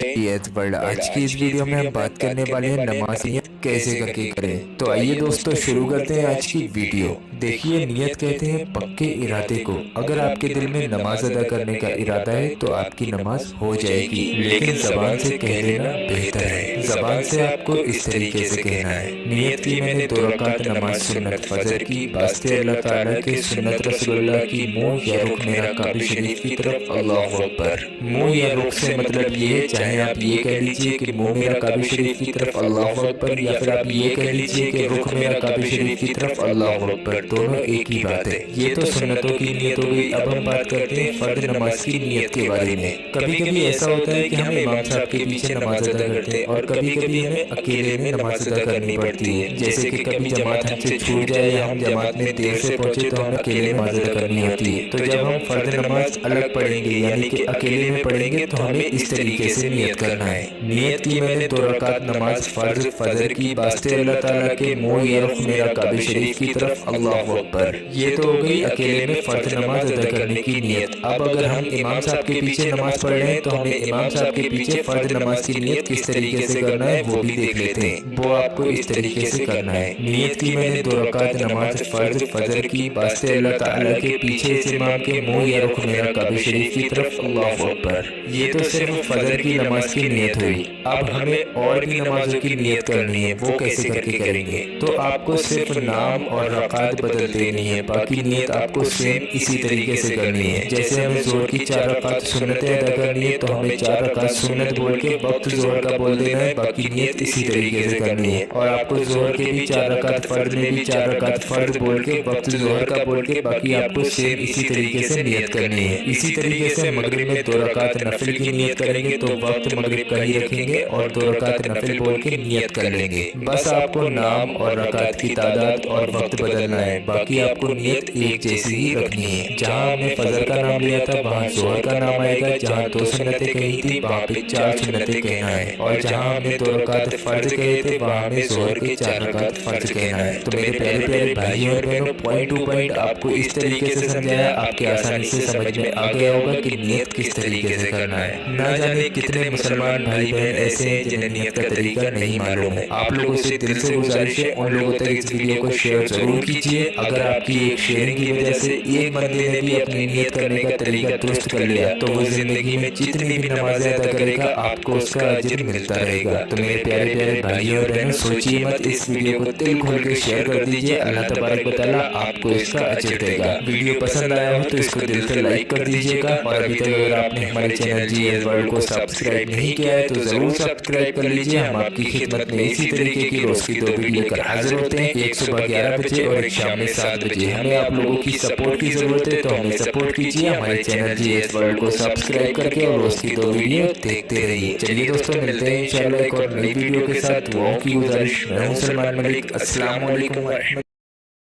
World. आज की इस वीडियो में हम बात करने वाले हैं नमाज नियत कैसे करके करें। तो आइए दोस्तों शुरू करते हैं आज की वीडियो। देखिए, नियत कहते हैं पक्के इरादे को। अगर आपके दिल में नमाज अदा करने का इरादा है तो आपकी नमाज हो जाएगी, लेकिन जबान से कह लेना बेहतर है। जबान से आपको इस तरीके से कहना है, नियत की मैंने 2 रकात नमाज सुन्नत फजर की, वास्ते अल्लाह ताला के, सुन्नत रसूलुल्लाह की, मुंह या रुख मेरा काबे शरीफ की तरफ, अल्लाहु अकबर। मुंह या रुख से मतलब ये है, चाहे आप ये कह लीजिए कि मुंह मेरा काबे शरीफ की तरफ अल्लाहु अकबर, या फिर आप ये कह लीजिए कि रुख मेरा काबे शरीफ की तरफ अल्लाहु अकबर, दोनों एक ही बात है। ये तो सुन्नतों की नियत हो गई। अब हम बात करते हैं फर्द नमाज की नियत के बारे में। कभी कभी ऐसा होता है कि हम इमाम साहब के पीछे नमाज अदा करते हैं और कभी कभी हमें अकेले में नमाज अदा करनी पड़ती है। जैसे कि कभी जमात हमसे छूट जाए या हम जमात में देर से पहुंचे तो हमें अकेले नमाज अदा करनी होती है। तो जब हम फर्द नमाज अलग पढ़ेंगे यानी कि अकेले में पढ़ेंगे तो हमें इस तरीके से नियत करना है। नियत की मैंने 2 रकात नमाज फर्ज फजर की, वास्ते अल्लाह ताला के, मुंह या रुख मेरा काबे शरीफ की तरफ, अल्लाहु अकबर। ये तो हो गई अकेले में फर्ज नमाज अदा करने की नियत। अब अगर हम इमाम साहब के पीछे नमाज पढ़ रहे हैं तो हमें इमाम साहब के पीछे फर्ज नमाज की नियत किस तरीके से करना है वो भी देख लेते हैं। वो आपको इस तरीके से करना है, नियत की मैंने 2 रकात नमाज फर्ज फजर की, वास्ते अल्लाह ताला के, पीछे इस इमाम के, मुंह या रुख मेरा काबे शरीफ की तरफ, अल्लाहु अकबर। ये तो सिर्फ फजर की नमाज की नियत हुई। अब हमें और भी नमाजों की नियत करनी है, वो कैसे करके करेंगे? तो आपको सिर्फ नाम और रकात बदल देनी है, बाकी नियत आपको सेम इसी तरीके से करनी है। जैसे हमें जोहर की 4 रकात सुन्नतें अदा करनी है तो हमें 4 रकात सुन्नत बोल के वक्त जोहर का बोल देना है, बाकी नियत इसी तरीके से करनी है। और आपको जोहर के भी 4 रकात, फर्द में भी 4 रकात फर्द बोल के वक्त जोहर का बोल के बाकी आपको सेम इसी तरीके से नियत करनी है। इसी तरीके से मगरिब में 2 रकात नफिल की नियत करेंगे तो वक्त मगरिब का ही रखेंगे और 2 रकात नफिल बोल के नियत कर लेंगे। बस आपको नाम और रकात की तादाद और वक्त बदलना है, बाकी आपको नियत एक जैसी ही रखनी है। जहाँ हमने फजर का नाम लिया था वहाँ जोहर का नाम आएगा, जहाँ 2 सुन्नतें कही थी वहाँ पे 4 सुन्नतें कहना है, और जहाँ हमने 2 रकात फर्ज कहे थे वहाँ हमें जोहर के 4 रकात फर्ज कहना है। तो मेरे प्यारे प्यारे भाइयों और बहनों, पॉइंट टू पॉइंट आपको इस तरीके से समझाया, आपके आसानी से समझ में आ गया होगा कि नियत किस तरीके से करना है। ना जाने कितने मुसलमान भाई बहन ऐसे हैं जिन्हें नियत का तरीका नहीं मालूम है। आप लोगों से दिल से गुजारिश है, उन लोगों तक इस वीडियो को शेयर जरूर कीजिए। अगर आपकी एक शेयरिंग की वजह से एक बंदे ने भी अपनी नियत करने का तरीका दुरुस्त कर लिया तो वो जिंदगी में जितनी भी नमाजें अदा करेगा आपको उसका अजर मिलता रहेगा। तो मेरे प्यारे प्यारे भाइयों और बहनों, सोचिए मत, इस वीडियो को दिल खोल के शेयर कर दीजिए। अल्लाह तबारक व तआला आपको इसका अजर देगा। वीडियो पसंद आया हो तो इसको दिल से लाइक कर दीजिएगा, और अभी तक अगर आपने हमारे चैनल जीएस वर्ल्ड को सब्सक्राइब नहीं किया है तो जरूर सब्सक्राइब कर लीजिए। हम आपकी खिदमत में इसी तरीके की रोज की 2 वीडियो कर हाजिर होते हैं, एक सुबह 11 बजे और एक शाम में 7 बजे। हमें आप लोगों की सपोर्ट की जरूरत है, तो हमें सपोर्ट कीजिए, हमारे चैनल जीएस वर्ल्ड को सब्सक्राइब करके और रोज की 2 वीडियो देखते रहिए। चलिए दोस्तों, मिलते हैं इंशाल्लाह एक और नई वीडियो के साथ। दुआओं की गुजारिश, मैं हूं सलमान मलिक। अस्सलाम वालेकुम।